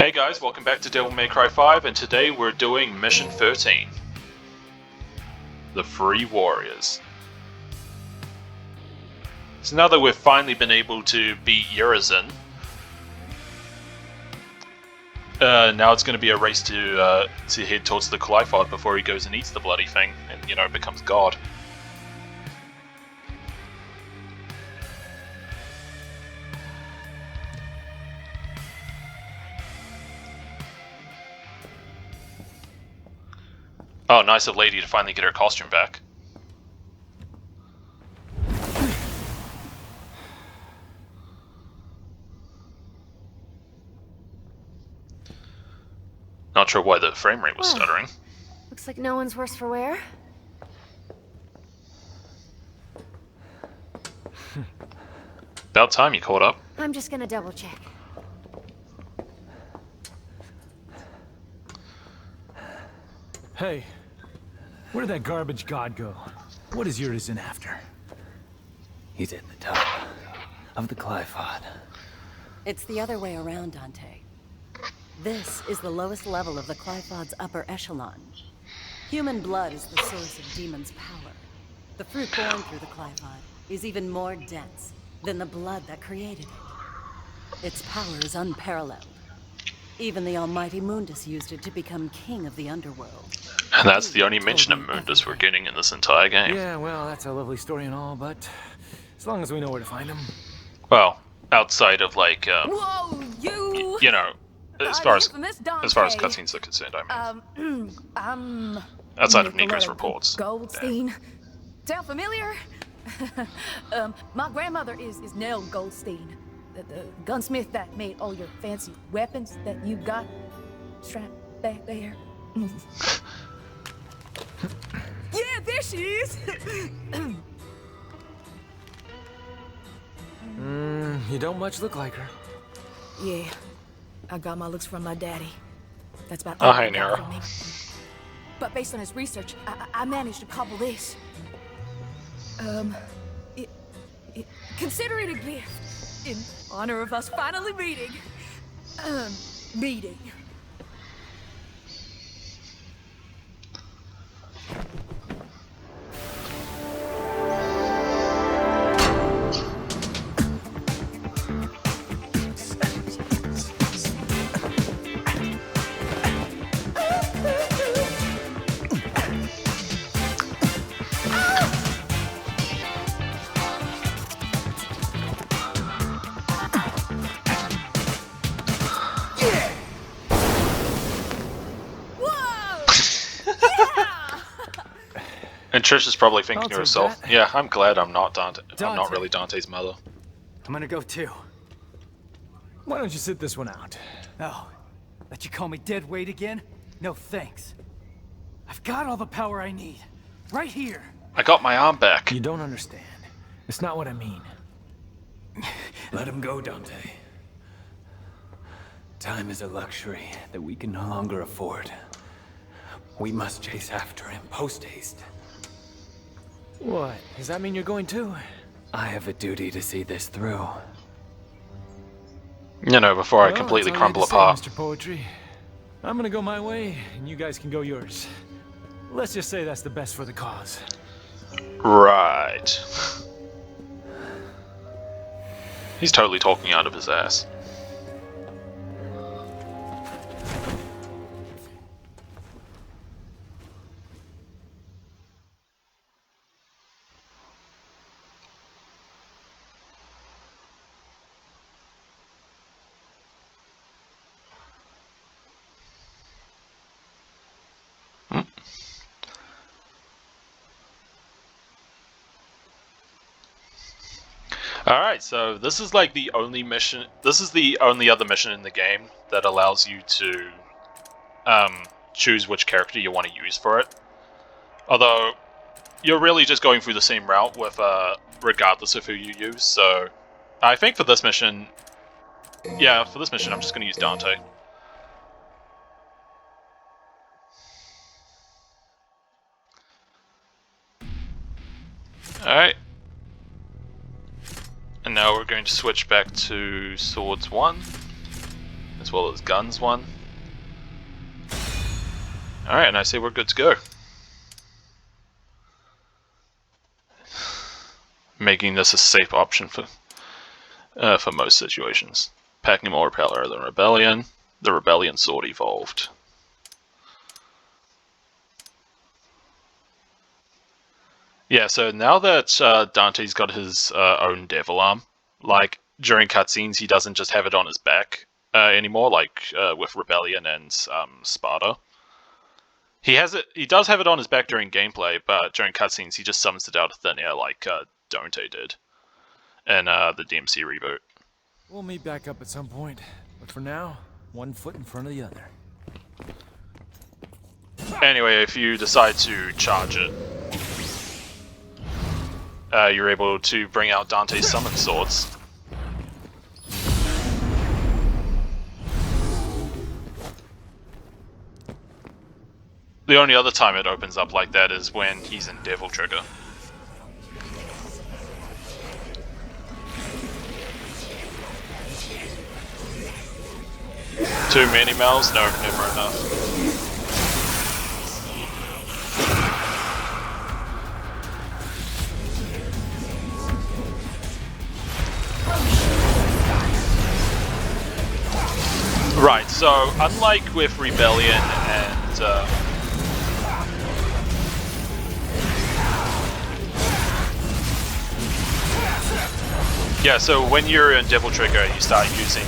Hey guys, welcome back to Devil May Cry 5, and today we're doing Mission 13. The Free Warriors. So now that we've finally been able to beat Urizen, now it's going to be a race to head towards the Clyphod before he goes and eats the bloody thing and, you know, becomes God. Oh, nice of Lady to finally get her costume back. Not sure why the frame rate was stuttering. Looks like no one's worse for wear. About time you caught up. I'm just gonna double check. Hey, where did that garbage god go? What is Urizen after? He's at the top of the Clyphod. It's the other way around, Dante. This is the lowest level of the Clyphod's upper echelon. Human blood is the source of demons' power. The fruit born through the Clyphod is even more dense than the blood that created it. Its power is unparalleled. Even the almighty Mundus used it to become king of the underworld. And that's the only mention of Mundus we're getting in this entire game. Yeah, well, that's a lovely story and all, but as long as we know where to find him. Well, outside of like, Whoa, you! you know, as far as cutscenes are concerned, I mean. I'm Outside of Nico's reports. Goldstein. Sound familiar? My grandmother is Nell Goldstein, the gunsmith that made all your fancy weapons that you got strapped back there. Yeah, there she is. You don't much look like her. Yeah, I got my looks from my daddy. That's about Oh, all hi, I got Nero. from him. But based on his research, I managed to cobble this. Consider it a gift in honor of us finally meeting. Meeting. And Trish is probably thinking I'll to take herself, that. "Yeah, I'm glad I'm not Dante. I'm not Dante. really Dante's mother." I'm gonna go too. Why don't you sit this one out? Oh, let you call me dead weight again? No thanks. I've got all the power I need. Right here. I got my arm back. You don't understand. It's not what I mean. Let him go, Dante. Time is a luxury that we can no longer afford. We must chase after him post-haste. What? Does that mean you're going too? I have a duty to see this through. You know, before I Well, completely that's all you crumble had to apart. say, Mr. Poetry. I'm gonna go my way, and you guys can go yours. Let's just say that's the best for the cause. Right. He's totally talking out of his ass. Alright, so this is like the only mission. This is the only other mission in the game that allows you to choose which character you want to use for it. Although, you're really just going through the same route with regardless of who you use, so I think for this mission, yeah, for this mission I'm just going to use Dante. Alright. And now we're going to switch back to Swords 1. as well as guns 1. Alright, and I say we're good to go. Making this a safe option for most situations. Packing more power than Rebellion. The Rebellion sword evolved. Yeah, so now that Dante's got his own devil arm, like during cutscenes he doesn't just have it on his back anymore, like with Rebellion and Sparta. He does have it on his back during gameplay, but during cutscenes he just summons it out of thin air like Dante did in the DMC reboot. We'll meet back up at some point, but for now, one foot in front of the other. Anyway, if you decide to charge it, you're able to bring out Dante's summon swords. The only other time it opens up like that is when he's in Devil Trigger. Too many mouths? No, never enough. Right, so unlike with Rebellion and yeah, so when you're in Devil Trigger, you start using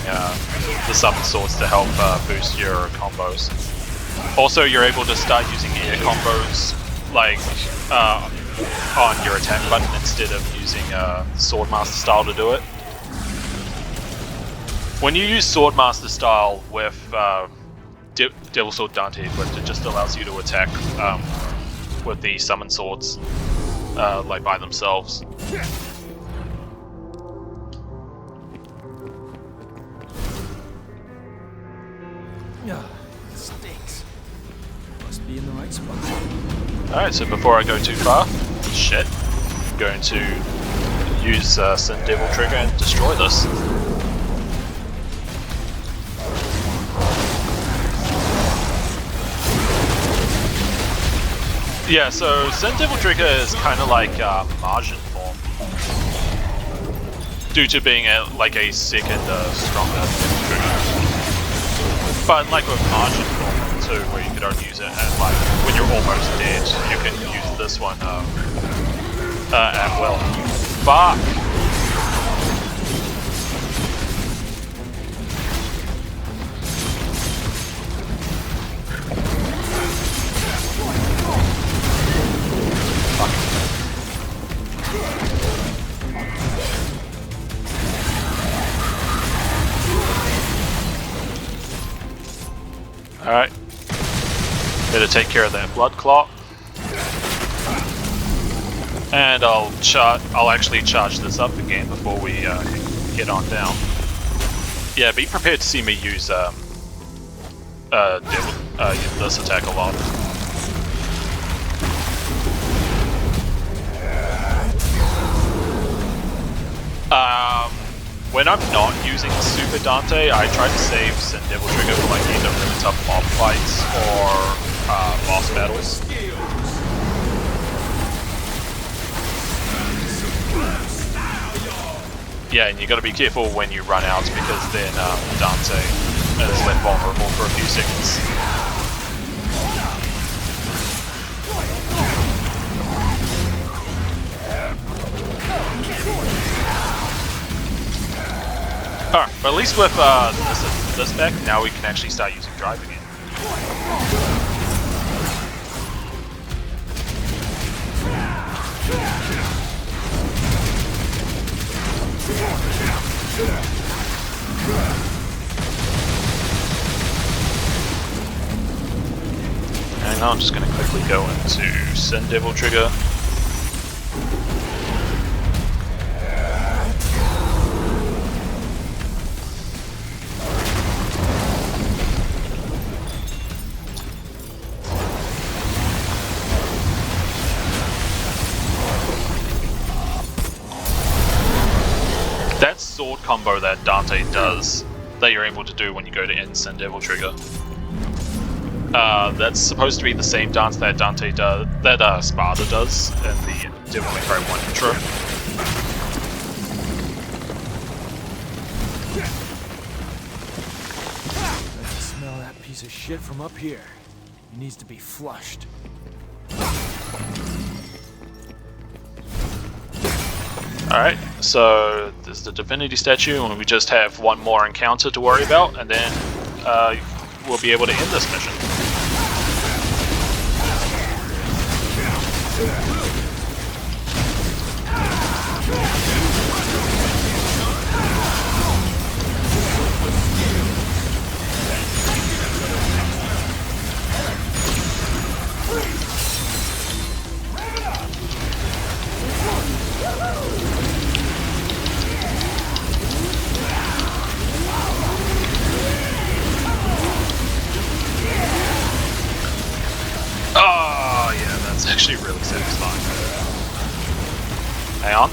the summon swords to help boost your combos. Also, you're able to start using air combos, like on your attack button instead of using Swordmaster style to do it. When you use Swordmaster style with Devil Sword Dante equipped, it just allows you to attack with the summon swords, like by themselves. Stinks. Must be in the right spot. Alright, so before I go too far, I'm going to use Sin Devil Trigger and destroy this. Yeah, so Sin Devil Trigger is kind of like Margin form, due to being like a second stronger Devil Trigger. But like with Margin form too, where you could only use it at like when you're almost dead, you can use this one at will. Fuck! Alright. Better take care of that blood clot. And I'll actually charge this up again before we get on down. Yeah, be prepared to see me use this attack a lot. When I'm not using Super Dante, I try to save Sin Devil Trigger for like either really tough mob fights or boss battles. Yeah, and you gotta be careful when you run out because then Dante is left vulnerable for a few seconds. Alright, but at least with this back, now we can actually start using drive again. And now I'm just going to quickly go into Sin Devil Trigger. That sword combo that Dante does that you're able to do when you go to end Sin Devil Trigger. That's supposed to be the same dance that Dante does, that Sparta does in the Devil May Cry 1 intro. I can smell that piece of shit from up here. It needs to be flushed. Alright, so there's the Divinity statue, and we just have one more encounter to worry about, and then we'll be able to end this mission. Oh, yeah, that's actually really satisfying. Hang on.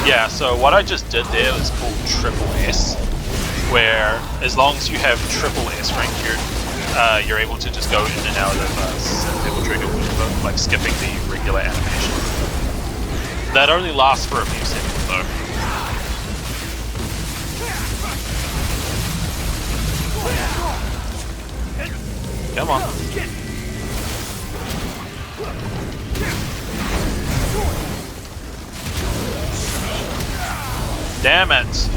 Yeah, so what I just did there is called triple S, where as long as you have triple S rank, you're able to just go in and out of Sin Devil Trigger without like skipping the regular animation. That only lasts for a few seconds though. Come on. Damn it.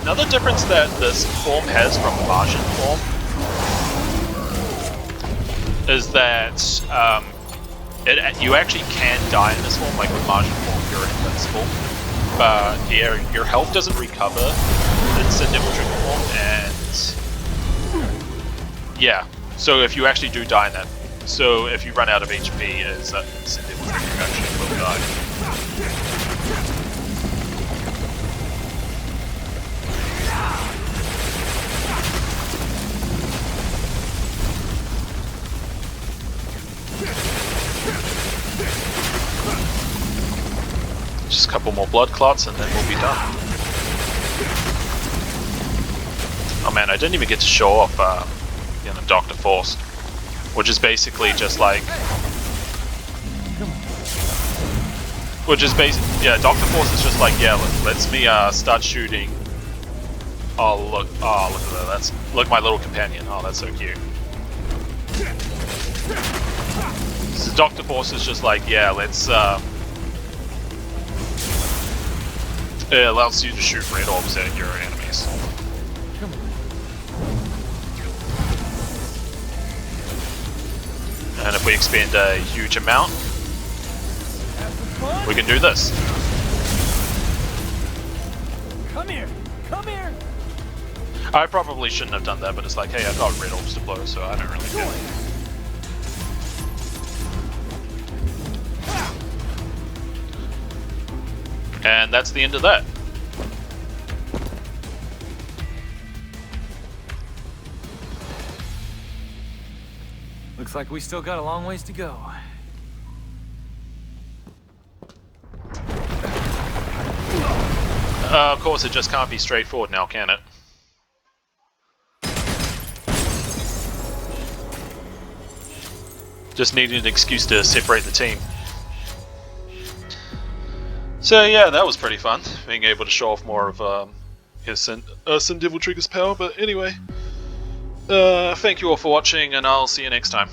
Another difference that this form has from the Martian form is that you actually can die in this form. Like with Martian form, you're invincible, but your health doesn't recover in Sin Devil Trigger form, and yeah. So if you actually do die in that, so if you run out of HP as Sin Devil Trigger, you actually will die. Just a couple more blood clots and then we'll be done. Oh man, I didn't even get to show off Dr. Faust, which is basically just like, Dr. Faust is just like, yeah, let's me start shooting. Oh look at that, look my little companion. Oh, that's so cute. So Dr. Faust is just like, yeah, let's it allows you to shoot red orbs at your enemies. And if we expend a huge amount, we can do this. Come here! Come here! I probably shouldn't have done that, but it's like, hey, I've got red orbs to blow, so I don't really care. And that's the end of that. Looks like we still got a long ways to go. Of course, it just can't be straightforward now, can it? Just needed an excuse to separate the team. So yeah, that was pretty fun, being able to show off more of Sin Devil Trigger's power, but anyway, thank you all for watching, and I'll see you next time.